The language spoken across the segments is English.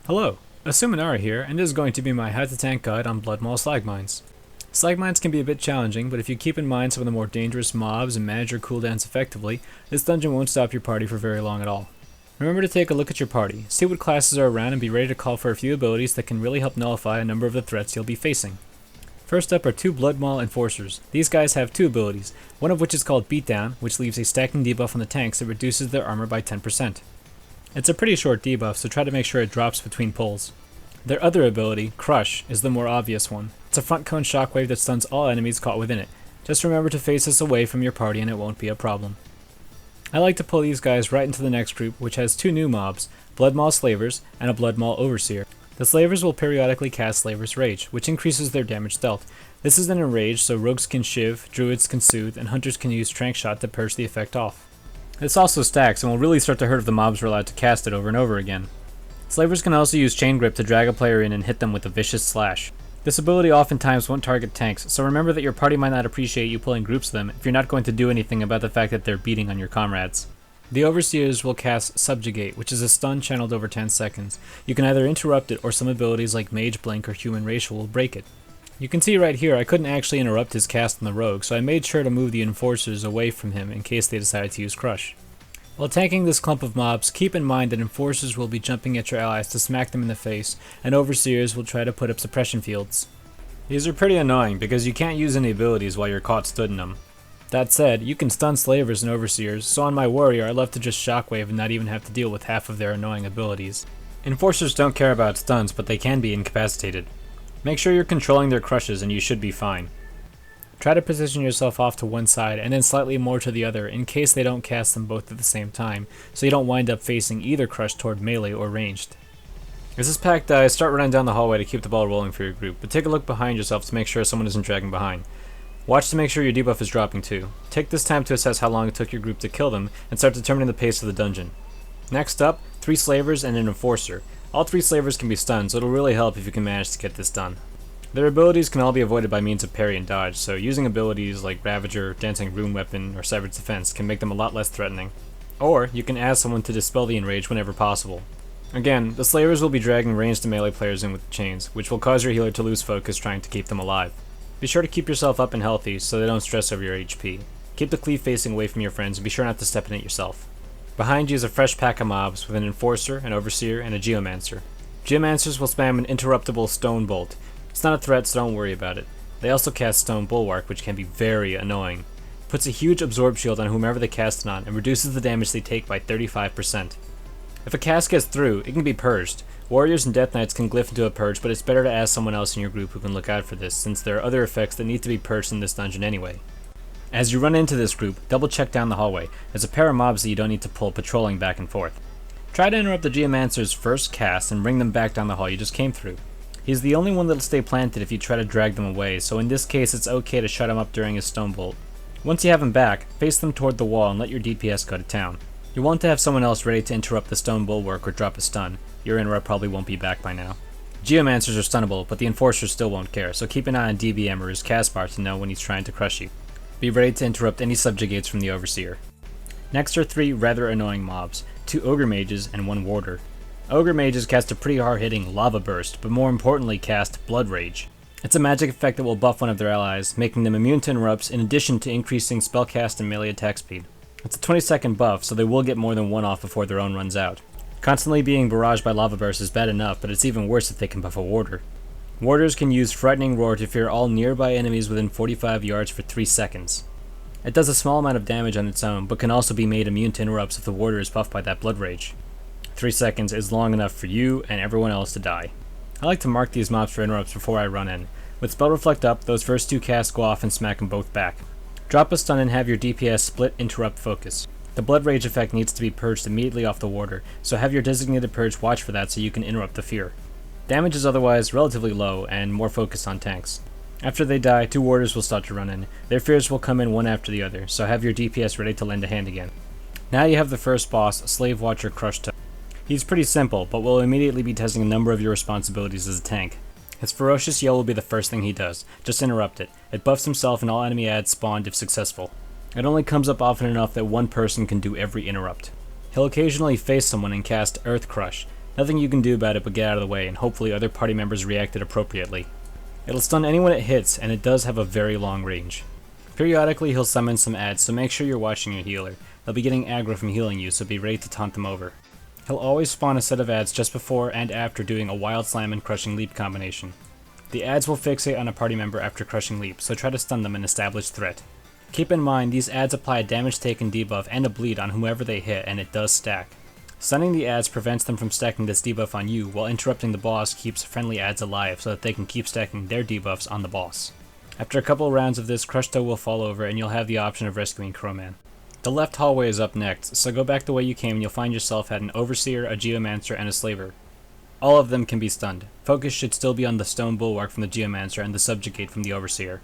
Hello, Asuminara here, and this is going to be my How to Tank guide on Bloodmaul Slagmines. Slagmines can be a bit challenging, but if you keep in mind some of the more dangerous mobs and manage your cooldowns effectively, this dungeon won't stop your party for very long at all. Remember to take a look at your party, see what classes are around, and be ready to call for a few abilities that can really help nullify a number of the threats you'll be facing. First up are two Bloodmaul Enforcers. These guys have two abilities, one of which is called Beatdown, which leaves a stacking debuff on the tanks that reduces their armor by 10%. It's a pretty short debuff, so try to make sure it drops between pulls. Their other ability, Crush, is the more obvious one. It's a front cone shockwave that stuns all enemies caught within it. Just remember to face this away from your party and it won't be a problem. I like to pull these guys right into the next group, which has two new mobs, Bloodmaul Slavers and a Bloodmaul Overseer. The Slavers will periodically cast Slaver's Rage, which increases their damage dealt. This is an enrage, so rogues can shiv, druids can soothe, and hunters can use Trank Shot to purge the effect off. This also stacks and will really start to hurt if the mobs are allowed to cast it over and over again. Slavers can also use Chain Grip to drag a player in and hit them with a vicious slash. This ability oftentimes won't target tanks, so remember that your party might not appreciate you pulling groups of them if you're not going to do anything about the fact that they're beating on your comrades. The Overseers will cast Subjugate, which is a stun channeled over 10 seconds. You can either interrupt it or some abilities like Mage Blink or Human Racial will break it. You can see right here I couldn't actually interrupt his cast on the rogue, so I made sure to move the Enforcers away from him in case they decided to use Crush. While tanking this clump of mobs, keep in mind that Enforcers will be jumping at your allies to smack them in the face, and Overseers will try to put up suppression fields. These are pretty annoying because you can't use any abilities while you're caught stood in them. That said, you can stun Slavers and Overseers, so on my Warrior I love to just Shockwave and not even have to deal with half of their annoying abilities. Enforcers don't care about stuns, but they can be incapacitated. Make sure you're controlling their crushes and you should be fine. Try to position yourself off to one side and then slightly more to the other in case they don't cast them both at the same time, so you don't wind up facing either crush toward melee or ranged. As this pack dies, start running down the hallway to keep the ball rolling for your group, but take a look behind yourself to make sure someone isn't dragging behind. Watch to make sure your debuff is dropping too. Take this time to assess how long it took your group to kill them and start determining the pace of the dungeon. Next up, 3 Slavers and an Enforcer. All 3 Slavers can be stunned, so it'll really help if you can manage to get this done. Their abilities can all be avoided by means of parry and dodge, so using abilities like Ravager, Dancing Rune Weapon, or Severed Defense can make them a lot less threatening. Or, you can ask someone to dispel the enrage whenever possible. Again, the Slavers will be dragging ranged and melee players in with chains, which will cause your healer to lose focus trying to keep them alive. Be sure to keep yourself up and healthy so they don't stress over your HP. Keep the cleave facing away from your friends and be sure not to step in it yourself. Behind you is a fresh pack of mobs with an Enforcer, an Overseer, and a Geomancer. Geomancers will spam an interruptible Stone Bolt. It's not a threat, so don't worry about it. They also cast Stone Bulwark, which can be very annoying. Puts a huge absorb shield on whomever they cast it on, and reduces the damage they take by 35%. If a cast gets through, it can be purged. Warriors and Death Knights can glyph into a purge, but it's better to ask someone else in your group who can look out for this, since there are other effects that need to be purged in this dungeon anyway. As you run into this group, double check down the hallway. There's a pair of mobs that you don't need to pull patrolling back and forth. Try to interrupt the Geomancer's first cast and bring them back down the hall you just came through. He's the only one that'll stay planted if you try to drag them away, so in this case it's okay to shut him up during his Stone Bolt. Once you have him back, face them toward the wall and let your DPS go to town. You'll want to have someone else ready to interrupt the Stone Bulwark or drop a stun. Your interrupt probably won't be back by now. Geomancers are stunnable, but the Enforcers still won't care, so keep an eye on DBM or his cast bar to know when he's trying to crush you. Be ready to interrupt any subjugates from the Overseer. Next are 3 rather annoying mobs, 2 Ogre Mages and 1 Warder. Ogre Mages cast a pretty hard-hitting Lava Burst, but more importantly cast Blood Rage. It's a magic effect that will buff one of their allies, making them immune to interrupts in addition to increasing spellcast and melee attack speed. It's a 20-second buff, so they will get more than one off before their own runs out. Constantly being barraged by Lava Burst is bad enough, but it's even worse if they can buff a Warder. Warders can use Frightening Roar to fear all nearby enemies within 45 yards for 3 seconds. It does a small amount of damage on its own, but can also be made immune to interrupts if the Warder is buffed by that Blood Rage. 3 seconds is long enough for you and everyone else to die. I like to mark these mobs for interrupts before I run in. With Spell Reflect up, those first 2 casts go off and smack them both back. Drop a stun and have your DPS split interrupt focus. The Blood Rage effect needs to be purged immediately off the Warder, so have your designated purge watch for that so you can interrupt the fear. Damage is otherwise relatively low and more focused on tanks. After they die, 2 Warders will start to run in. Their fears will come in one after the other, so have your DPS ready to lend a hand again. Now you have the first boss, Slave Watcher Crushtoe. He's pretty simple, but will immediately be testing a number of your responsibilities as a tank. His ferocious yell will be the first thing he does. Just interrupt it. It buffs himself and all enemy adds spawned if successful. It only comes up often enough that one person can do every interrupt. He'll occasionally face someone and cast Earth Crush. Nothing you can do about it but get out of the way, and hopefully other party members reacted appropriately. It'll stun anyone it hits, and it does have a very long range. Periodically he'll summon some adds, so make sure you're watching your healer. They'll be getting aggro from healing you, so be ready to taunt them over. He'll always spawn a set of adds just before and after doing a Wild Slam and Crushing Leap combination. The adds will fixate on a party member after Crushing Leap, so try to stun them and establish threat. Keep in mind, these adds apply a damage taken debuff and a bleed on whoever they hit, and it does stack. Stunning the adds prevents them from stacking this debuff on you, while interrupting the boss keeps friendly adds alive so that they can keep stacking their debuffs on the boss. After a couple rounds of this, Crush Toe will fall over and you'll have the option of rescuing Crowman. The left hallway is up next, so go back the way you came and you'll find yourself at an Overseer, a Geomancer, and a Slaver. All of them can be stunned. Focus should still be on the Stone Bulwark from the Geomancer and the Subjugate from the Overseer.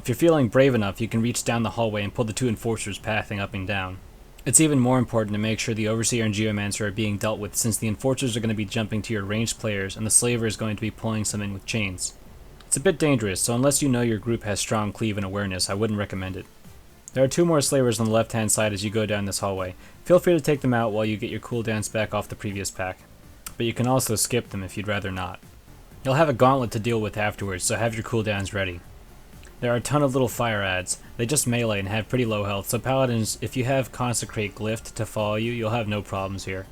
If you're feeling brave enough, you can reach down the hallway and pull the two Enforcers pathing up and down. It's even more important to make sure the Overseer and Geomancer are being dealt with, since the Enforcers are going to be jumping to your ranged players and the Slaver is going to be pulling some in with chains. It's a bit dangerous, so unless you know your group has strong cleave and awareness, I wouldn't recommend it. There are two more Slavers on the left hand side as you go down this hallway. Feel free to take them out while you get your cooldowns back off the previous pack, but you can also skip them if you'd rather not. You'll have a gauntlet to deal with afterwards, so have your cooldowns ready. There are a ton of little fire adds. They just melee and have pretty low health, so Paladins, if you have Consecrate Glyph to follow you, you'll have no problems here.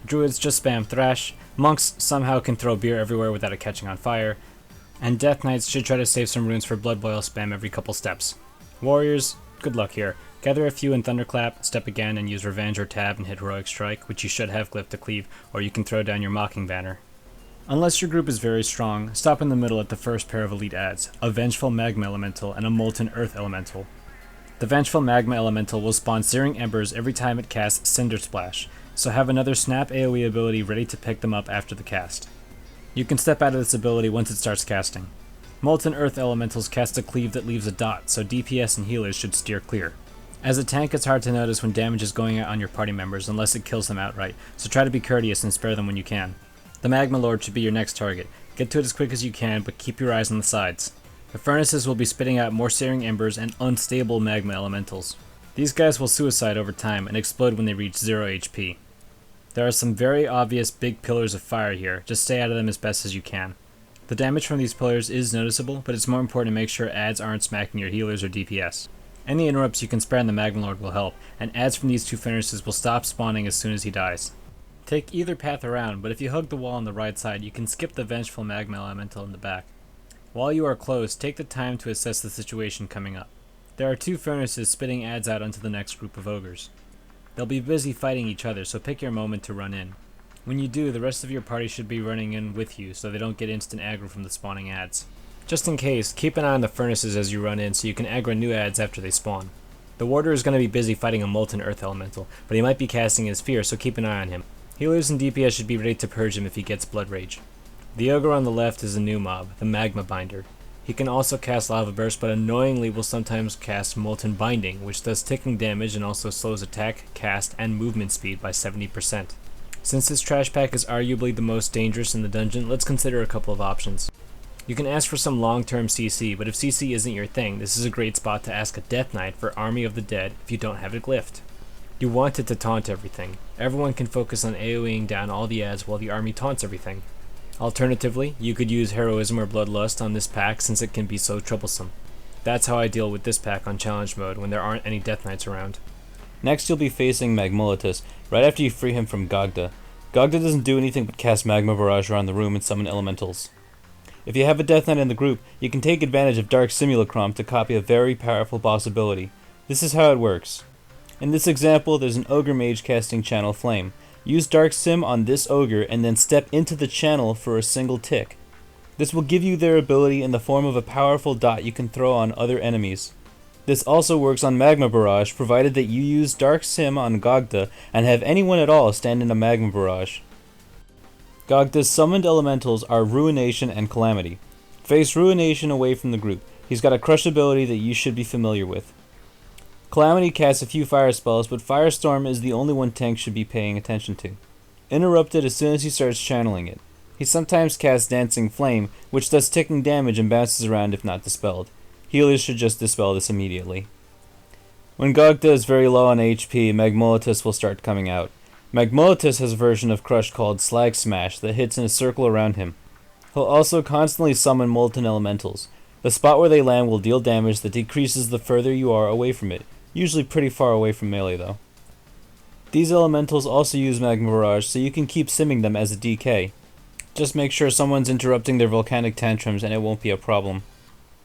Druids just spam Thrash, Monks somehow can throw beer everywhere without it catching on fire, and Death Knights should try to save some runes for Blood Boil spam every couple steps. Warriors, good luck here. Gather a few in Thunderclap, step again, and use Revenge or Tab and hit Heroic Strike, which you should have Glyph to cleave, or you can throw down your Mocking Banner. Unless your group is very strong, stop in the middle at the first pair of elite adds, a Vengeful Magma Elemental and a Molten Earth Elemental. The Vengeful Magma Elemental will spawn Searing Embers every time it casts Cinder Splash, so have another Snap AoE ability ready to pick them up after the cast. You can step out of this ability once it starts casting. Molten Earth Elementals cast a cleave that leaves a dot, so DPS and healers should steer clear. As a tank, it's hard to notice when damage is going out on your party members unless it kills them outright, so try to be courteous and spare them when you can. The Magma Lord should be your next target. Get to it as quick as you can, but keep your eyes on the sides. The furnaces will be spitting out more Searing Embers and unstable Magma Elementals. These guys will suicide over time and explode when they reach 0 HP. There are some very obvious big pillars of fire here, just stay out of them as best as you can. The damage from these pillars is noticeable, but it's more important to make sure adds aren't smacking your healers or DPS. Any interrupts you can spare on the Magma Lord will help, and adds from these two furnaces will stop spawning as soon as he dies. Take either path around, but if you hug the wall on the right side, you can skip the Vengeful Magma Elemental in the back. While you are close, take the time to assess the situation coming up. There are two furnaces spitting adds out onto the next group of ogres. They'll be busy fighting each other, so pick your moment to run in. When you do, the rest of your party should be running in with you so they don't get instant aggro from the spawning adds. Just in case, keep an eye on the furnaces as you run in so you can aggro new adds after they spawn. The warder is going to be busy fighting a Molten Earth Elemental, but he might be casting his Fear, so keep an eye on him. Healers and DPS should be ready to purge him if he gets Blood Rage. The ogre on the left is a new mob, the Magma Binder. He can also cast Lava Burst, but annoyingly will sometimes cast Molten Binding, which does ticking damage and also slows attack, cast, and movement speed by 70%. Since this trash pack is arguably the most dangerous in the dungeon, let's consider a couple of options. You can ask for some long-term CC, but if CC isn't your thing, this is a great spot to ask a Death Knight for Army of the Dead if you don't have it glyphed. You want it to taunt everything. Everyone can focus on AoEing down all the adds while the army taunts everything. Alternatively, you could use Heroism or Bloodlust on this pack since it can be so troublesome. That's how I deal with this pack on challenge mode when there aren't any Death Knights around. Next you'll be facing Magmolitus, right after you free him from Gogda. Gogda doesn't do anything but cast Magma Barrage around the room and summon elementals. If you have a Death Knight in the group, you can take advantage of Dark Simulacrum to copy a very powerful boss ability. This is how it works. In this example, there's an Ogre Mage casting Channel Flame. Use Dark Sim on this Ogre and then step into the channel for a single tick. This will give you their ability in the form of a powerful dot you can throw on other enemies. This also works on Magma Barrage, provided that you use Dark Sim on Gogda and have anyone at all stand in a Magma Barrage. Gogda's summoned elementals are Ruination and Calamity. Face Ruination away from the group. He's got a crush ability that you should be familiar with. Calamity casts a few fire spells, but Firestorm is the only one tank should be paying attention to. Interrupt it as soon as he starts channeling it. He sometimes casts Dancing Flame, which does ticking damage and bounces around if not dispelled. Healers should just dispel this immediately. When Gogda is very low on HP, Magmolitus will start coming out. Magmolitus has a version of Crush called Slag Smash that hits in a circle around him. He'll also constantly summon molten elementals. The spot where they land will deal damage that decreases the further you are away from it, usually pretty far away from melee though. These elementals also use Magma Barrage, so you can keep simming them as a DK. Just make sure someone's interrupting their volcanic tantrums and it won't be a problem.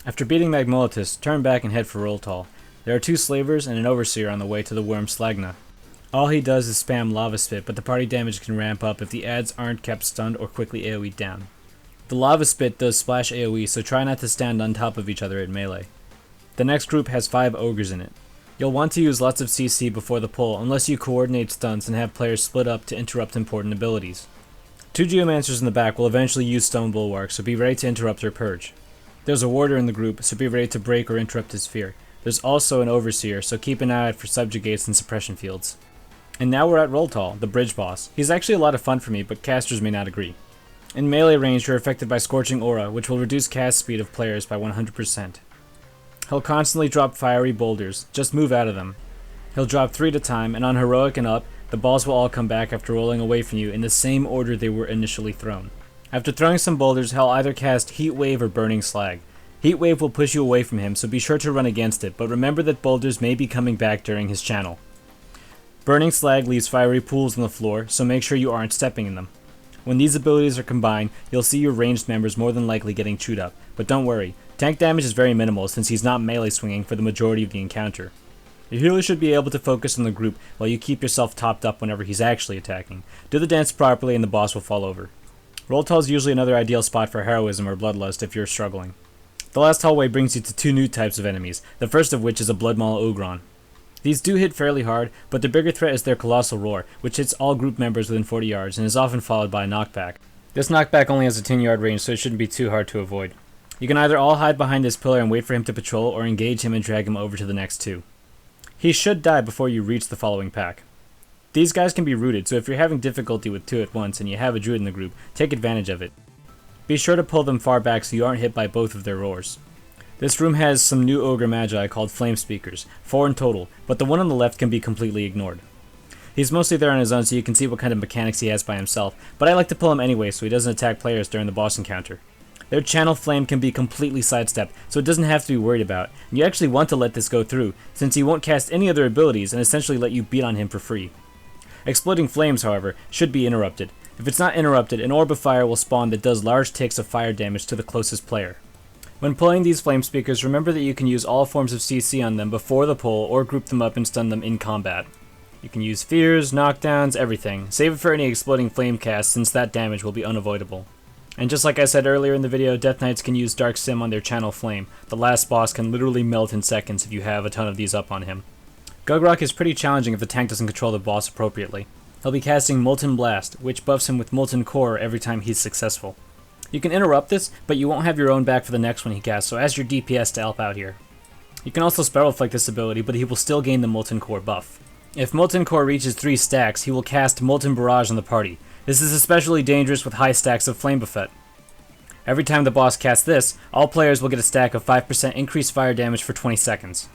After beating Magmolitus, turn back and head for Roltall. There are 2 slavers and an overseer on the way to the worm Slagna. All he does is spam Lava Spit, but the party damage can ramp up if the adds aren't kept stunned or quickly AoE'd down. The Lava Spit does splash AoE, so try not to stand on top of each other at melee. The next group has 5 Ogres in it. You'll want to use lots of CC before the pull, unless you coordinate stunts and have players split up to interrupt important abilities. 2 Geomancers in the back will eventually use Stone Bulwark, so be ready to interrupt or purge. There's a Warder in the group, so be ready to break or interrupt his fear. There's also an Overseer, so keep an eye out for subjugates and suppression fields. And now we're at Roltall, the bridge boss. He's actually a lot of fun for me, but casters may not agree. In melee range, you're affected by Scorching Aura, which will reduce cast speed of players by 100%. He'll constantly drop fiery boulders, just move out of them. He'll drop 3 at a time, and on Heroic and up, the balls will all come back after rolling away from you in the same order they were initially thrown. After throwing some boulders, he'll either cast Heat Wave or Burning Slag. Heat Wave will push you away from him, so be sure to run against it, but remember that boulders may be coming back during his channel. Burning Slag leaves fiery pools on the floor, so make sure you aren't stepping in them. When these abilities are combined, you'll see your ranged members more than likely getting chewed up, but don't worry, tank damage is very minimal since he's not melee swinging for the majority of the encounter. Your healer should be able to focus on the group while you keep yourself topped up whenever he's actually attacking. Do the dance properly and the boss will fall over. Roltall is usually another ideal spot for Heroism or Bloodlust if you're struggling. The last hallway brings you to 2 new types of enemies, the first of which is a Bloodmaul Ogron. These do hit fairly hard, but the bigger threat is their Colossal Roar, which hits all group members within 40 yards and is often followed by a knockback. This knockback only has a 10-yard range, so it shouldn't be too hard to avoid. You can either all hide behind this pillar and wait for him to patrol, or engage him and drag him over to the next 2. He should die before you reach the following pack. These guys can be rooted, so if you're having difficulty with 2 at once and you have a druid in the group, take advantage of it. Be sure to pull them far back so you aren't hit by both of their roars. This room has some new Ogre Magi called Flame Speakers, 4 in total, but the one on the left can be completely ignored. He's mostly there on his own so you can see what kind of mechanics he has by himself, but I like to pull him anyway so he doesn't attack players during the boss encounter. Their Channel Flame can be completely sidestepped, so it doesn't have to be worried about, and you actually want to let this go through, since he won't cast any other abilities and essentially let you beat on him for free. Exploding Flames, however, should be interrupted. If it's not interrupted, an Orb of Fire will spawn that does large ticks of fire damage to the closest player. When pulling these Flame Speakers, remember that you can use all forms of CC on them before the pull, or group them up and stun them in combat. You can use Fears, Knockdowns, everything. Save it for any Exploding Flame cast, since that damage will be unavoidable. And just like I said earlier in the video, Death Knights can use Dark Sim on their Channel Flame. The last boss can literally melt in seconds if you have a ton of these up on him. Gugrock is pretty challenging if the tank doesn't control the boss appropriately. He'll be casting Molten Blast, which buffs him with Molten Core every time he's successful. You can interrupt this, but you won't have your own back for the next one he casts, so ask your DPS to help out here. You can also Spell Reflect this ability, but he will still gain the Molten Core buff. If Molten Core reaches 3 stacks, he will cast Molten Barrage on the party. This is especially dangerous with high stacks of Flame Buffet. Every time the boss casts this, all players will get a stack of 5% increased fire damage for 20 seconds.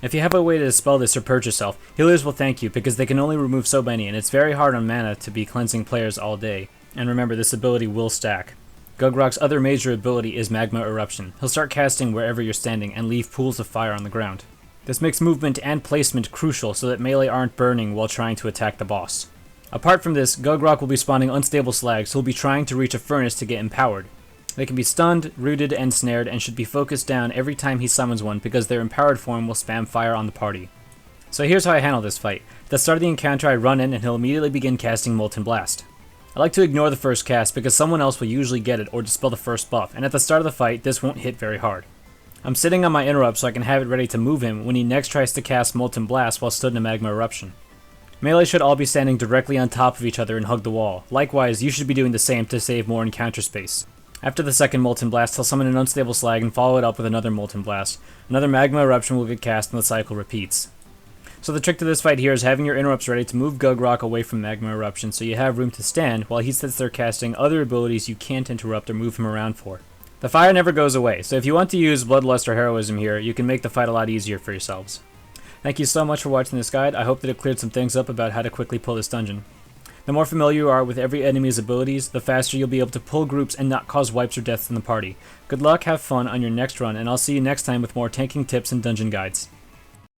If you have a way to dispel this or purge yourself, healers will thank you because they can only remove so many, and it's very hard on mana to be cleansing players all day. And remember, this ability will stack. Gugrock's other major ability is Magma Eruption. He'll start casting wherever you're standing and leave pools of fire on the ground. This makes movement and placement crucial so that melee aren't burning while trying to attack the boss. Apart from this, Gugrock will be spawning unstable slags who will be trying to reach a furnace to get empowered. They can be stunned, rooted, and snared and should be focused down every time he summons one because their empowered form will spam fire on the party. So here's how I handle this fight. At the start of the encounter I run in and he'll immediately begin casting Molten Blast. I like to ignore the first cast because someone else will usually get it or dispel the first buff, and at the start of the fight this won't hit very hard. I'm sitting on my interrupt so I can have it ready to move him when he next tries to cast Molten Blast while stood in a Magma Eruption. Melee should all be standing directly on top of each other and hug the wall. Likewise, you should be doing the same to save more encounter space. After the second Molten Blast, he'll summon an unstable slag and follow it up with another Molten Blast. Another Magma Eruption will get cast and the cycle repeats. So the trick to this fight here is having your interrupts ready to move Gugrock away from Magma Eruption so you have room to stand while he sits there casting other abilities you can't interrupt or move him around for. The fire never goes away, so if you want to use Bloodlust or Heroism here, you can make the fight a lot easier for yourselves. Thank you so much for watching this guide. I hope that it cleared some things up about how to quickly pull this dungeon. The more familiar you are with every enemy's abilities, the faster you'll be able to pull groups and not cause wipes or deaths in the party. Good luck, have fun on your next run, and I'll see you next time with more tanking tips and dungeon guides.